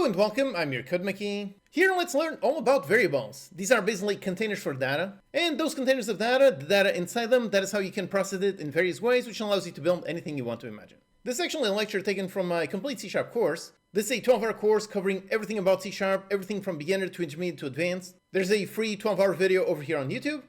and welcome, I'm your CodeMonkey. Here let's learn all about variables. These are basically containers for data, and those containers of data, the data inside them, that is how you can process it in various ways, which allows you to build anything you want to imagine. This is actually a lecture taken from my complete C# course. This is a 12-hour course covering everything about C#, everything from beginner to intermediate to advanced. There's a free 12-hour video over here on YouTube.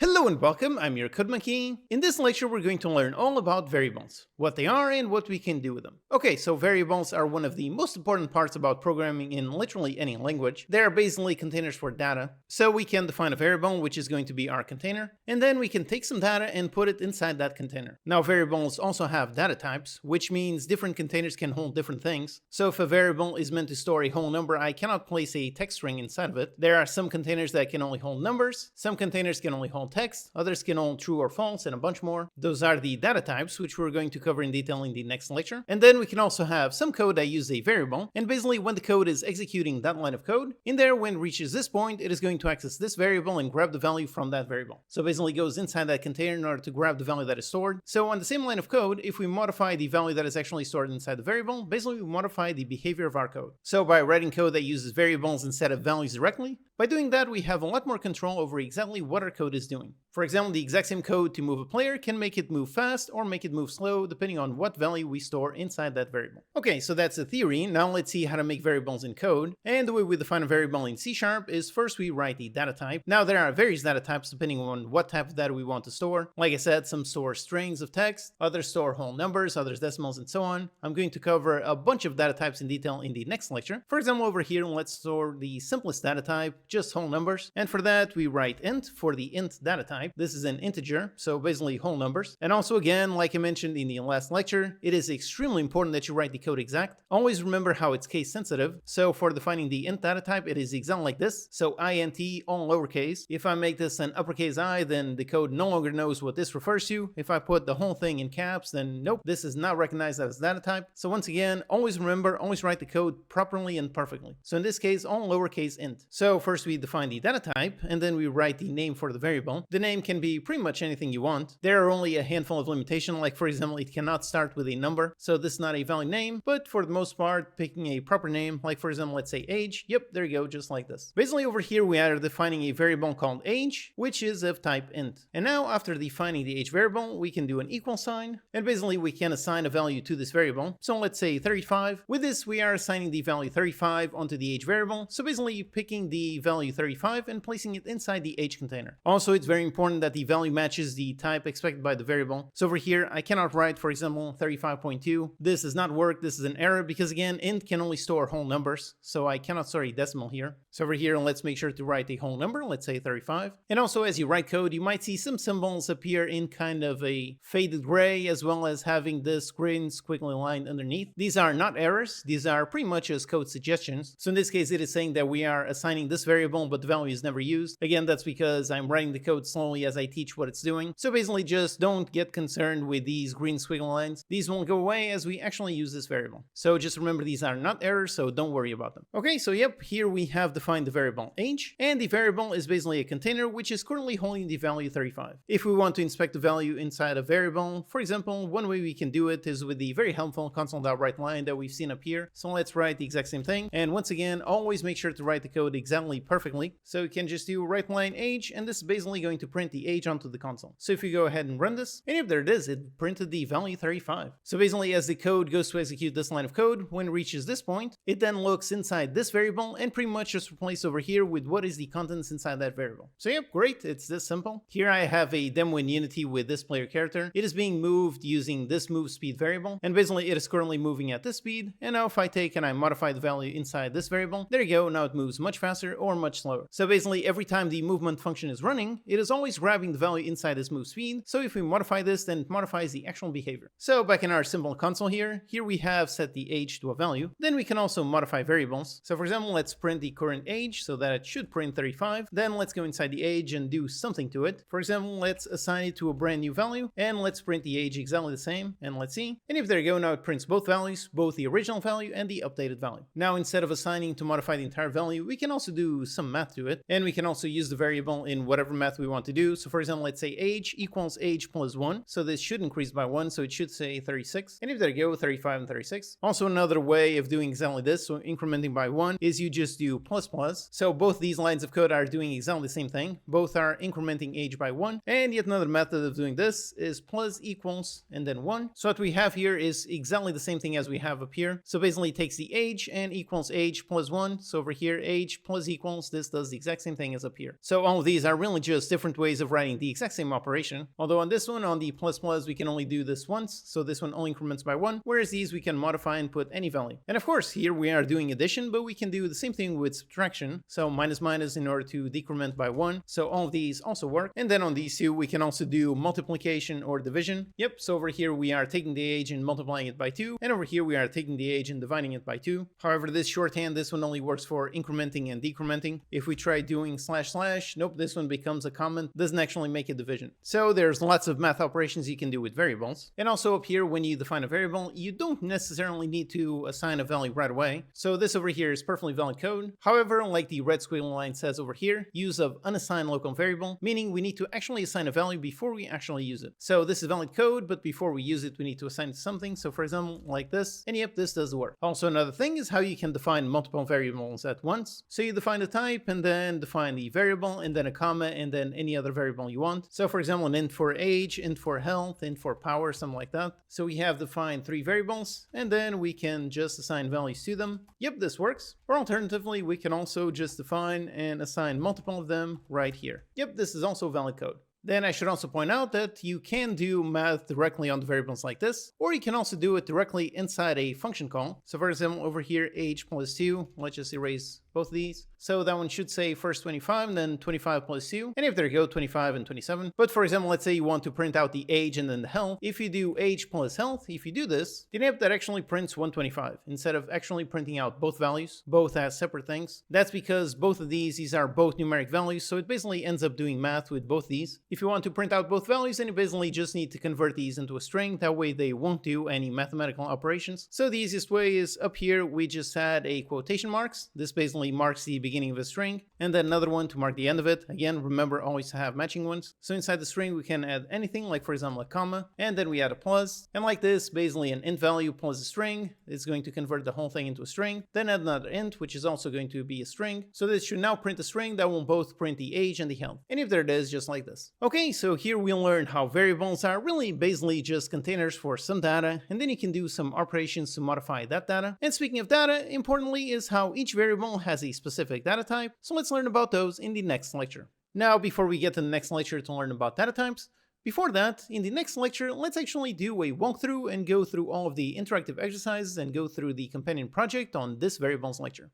Hello and welcome, I'm your CodeMonkey. In this lecture we're going to learn all about variables, what they are and what we can do with them. Okay, so variables are one of the most important parts about programming in literally any language. They are basically containers for data. So we can define a variable, which is going to be our container, and then we can take some data and put it inside that container. Now variables also have data types, which means different containers can hold different things. So if a variable is meant to store a whole number, I cannot place a text string inside of it. There are some containers that can only hold numbers, some containers can only hold text, others can hold true or false, and a bunch more. Those are the data types, which we're going to cover in detail in the next lecture. And then we can also have some code that uses a variable, and basically when the code is executing that line of code, in there when it reaches this point, it is going to access this variable and grab the value from that variable. So basically it goes inside that container in order to grab the value that is stored. So on the same line of code, if we modify the value that is actually stored inside the variable, basically we modify the behavior of our code. So by writing code that uses variables instead of values directly, by doing that, we have a lot more control over exactly what our code is doing. For example, the exact same code to move a player can make it move fast or make it move slow, depending on what value we store inside that variable. Okay, so that's the theory. Now let's see how to make variables in code. And the way we define a variable in C# is first we write the data type. Now there are various data types depending on what type of data we want to store. Like I said, some store strings of text, others store whole numbers, others decimals, and so on. I'm going to cover a bunch of data types in detail in the next lecture. For example, over here, let's store the simplest data type, just whole numbers. And for that, we write int for the int data type. This is an integer, so basically whole numbers. And also again, like I mentioned in the last lecture, it is extremely important that you write the code exact. Always remember how it's case sensitive. So for defining the int data type, it is exactly like this. So int, all lowercase. If I make this an uppercase I, then the code no longer knows what this refers to. If I put the whole thing in caps, then nope, this is not recognized as data type. So once again, always remember, always write the code properly and perfectly. So in this case, all lowercase int. So first we define the data type, and then we write the name for the variable. The name can be pretty much anything you want. There are only a handful of limitations, like for example, it cannot start with a number, so this is not a valid name, but for the most part, picking a proper name, like for example, let's say age, yep, there you go, just like this. Basically over here, we are defining a variable called age, which is of type int. And now after defining the age variable, we can do an equal sign, and basically we can assign a value to this variable. So let's say 35. With this, we are assigning the value 35 onto the age variable, so basically picking the value 35 and placing it inside the age container. Also, it's very important that the value matches the type expected by the variable. So over here, I cannot write, for example, 35.2. This does not work. This is an error because again, int can only store whole numbers. So I cannot store a decimal here. So over here, let's make sure to write a whole number. Let's say 35. And also as you write code, you might see some symbols appear in kind of a faded gray, as well as having this green squiggly line underneath. These are not errors. These are pretty much as code suggestions. So in this case, it is saying that we are assigning this variable, but the value is never used. Again, that's because I'm writing the code slowly as I teach what it's doing. So basically just don't get concerned with these green squiggle lines. These won't go away as we actually use this variable. So just remember these are not errors, so don't worry about them. Okay, so yep, here we have defined the variable age, and the variable is basically a container which is currently holding the value 35. If we want to inspect the value inside a variable, for example, one way we can do it is with the very helpful console.writeLine that we've seen up here. So let's write the exact same thing. And once again, always make sure to write the code exactly perfectly. So you can just do writeLine age, and this is basically going to print the age onto the console. So if you go ahead and run this, and if there it is, it printed the value 35. So basically as the code goes to execute this line of code, when it reaches this point, it then looks inside this variable and pretty much just replaces over here with what is the contents inside that variable. So yep, great, it's this simple. Here I have a demo in Unity with this player character. It is being moved using this move speed variable, and basically it is currently moving at this speed. And now if I take and I modify the value inside this variable, there you go, now it moves much faster or much slower. So basically every time the movement function is running, it is always grabbing the value inside this move speed. So if we modify this, then it modifies the actual behavior. So back in our simple console here we have set the age to a value. Then we can also modify variables. So for example, let's print the current age so that it should print 35. Then let's go inside the age and do something to it. For example, let's assign it to a brand new value, and let's print the age exactly the same, and let's see. And if there you go, now it prints both values, both the original value and the updated value. Now instead of assigning to modify the entire value, we can also do some math to it, and we can also use the variable in whatever math we want to do. So for example, let's say age equals age plus 1. So this should increase by 1, so it should say 36. And if there you go, 35 and 36. Also another way of doing exactly this, so incrementing by 1, is you just do plus plus. So both these lines of code are doing exactly the same thing. Both are incrementing age by 1. And yet another method of doing this is plus equals and then 1. So what we have here is exactly the same thing as we have up here. So basically it takes the age and equals age plus 1. So over here, age plus equals, this does the exact same thing as up here. So all of these are really just different ways of writing the exact same operation. Although on this one, on the plus plus, we can only do this once. So this one only increments by 1, whereas these we can modify and put any value. And of course, here we are doing addition, but we can do the same thing with subtraction. So minus minus in order to decrement by 1. So all of these also work. And then on these two, we can also do multiplication or division. Yep, so over here we are taking the age and multiplying it by 2. And over here we are taking the age and dividing it by 2. However, this shorthand, this one only works for incrementing and decrementing. If we try doing slash slash, nope, this one becomes a comment, doesn't actually make a division. So there's lots of math operations you can do with variables. And also up here, when you define a variable, you don't necessarily need to assign a value right away. So this over here is perfectly valid code. However, like the red squiggly line says over here, use of unassigned local variable, meaning we need to actually assign a value before we actually use it. So this is valid code, but before we use it, we need to assign it something. So for example, like this, and yep, this does work. Also another thing is how you can define multiple variables at once. So you define the type and then define the variable and then a comma and then any other variable you want. So for example, an int for age, int for health, int for power, something like that. So we have defined 3 variables and then we can just assign values to them. Yep, this works. Or alternatively, we can also just define and assign multiple of them right here. Yep, this is also valid code. Then I should also point out that you can do math directly on the variables like this, or you can also do it directly inside a function call. So for example, over here, age plus 2, let's just erase both of these. So that one should say first 25 and then 25 plus 2. And if there you go, 25 and 27. But for example, let's say you want to print out the age and then the health. If you do age plus health, if you do this, then yep, that actually prints 125 instead of actually printing out both values, both as separate things. That's because both of these are both numeric values. So it basically ends up doing math with both these. If you want to print out both values, then you basically just need to convert these into a string. That way they won't do any mathematical operations. So the easiest way is up here, we just add a quotation marks. This basically marks the beginning of a string, and then another one to mark the end of it. Again, remember always to have matching ones. So inside the string, we can add anything, like for example, a comma, and then we add a plus. And like this, basically an int value plus a string is going to convert the whole thing into a string. Then add another int, which is also going to be a string. So this should now print a string that will both print the age and the health. And if there it is, just like this. Okay, so here we'll learn how variables are really basically just containers for some data, and then you can do some operations to modify that data. And speaking of data, importantly is how each variable has a specific data type. So let's learn about those in the next lecture. Now, before we get to the next lecture to learn about data types, before that, in the next lecture, let's actually do a walkthrough and go through all of the interactive exercises and go through the companion project on this variables lecture.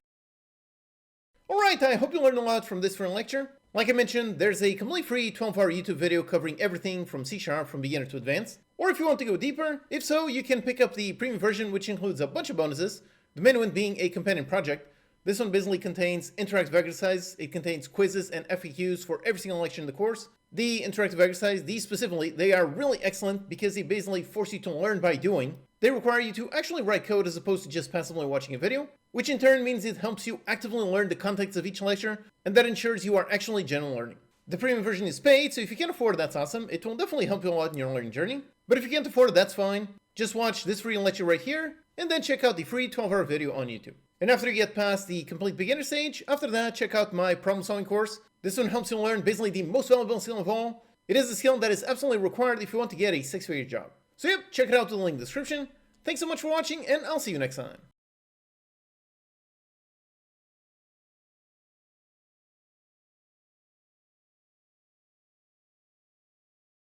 Alright, I hope you learned a lot from this free lecture. Like I mentioned, there's a completely free 12-hour YouTube video covering everything from C# from beginner to advanced. Or if you want to go deeper, if so, you can pick up the premium version, which includes a bunch of bonuses, the main one being a companion project. This one basically contains interactive exercises, it contains quizzes and FAQs for every single lecture in the course. The interactive exercises, these specifically, they are really excellent because they basically force you to learn by doing. They require you to actually write code as opposed to just passively watching a video, which in turn means it helps you actively learn the context of each lecture, and that ensures you are actually genuinely learning. The premium version is paid, so if you can afford it, that's awesome. It will definitely help you a lot in your learning journey. But if you can't afford it, that's fine. Just watch this free lecture right here, and then check out the free 12-hour video on YouTube. And after you get past the complete beginner stage, after that, check out my problem solving course. This one helps you learn basically the most valuable skill of all. It is a skill that is absolutely required if you want to get a 6-figure job. So yep, check it out in the link in the description. Thanks so much for watching, and I'll see you next time.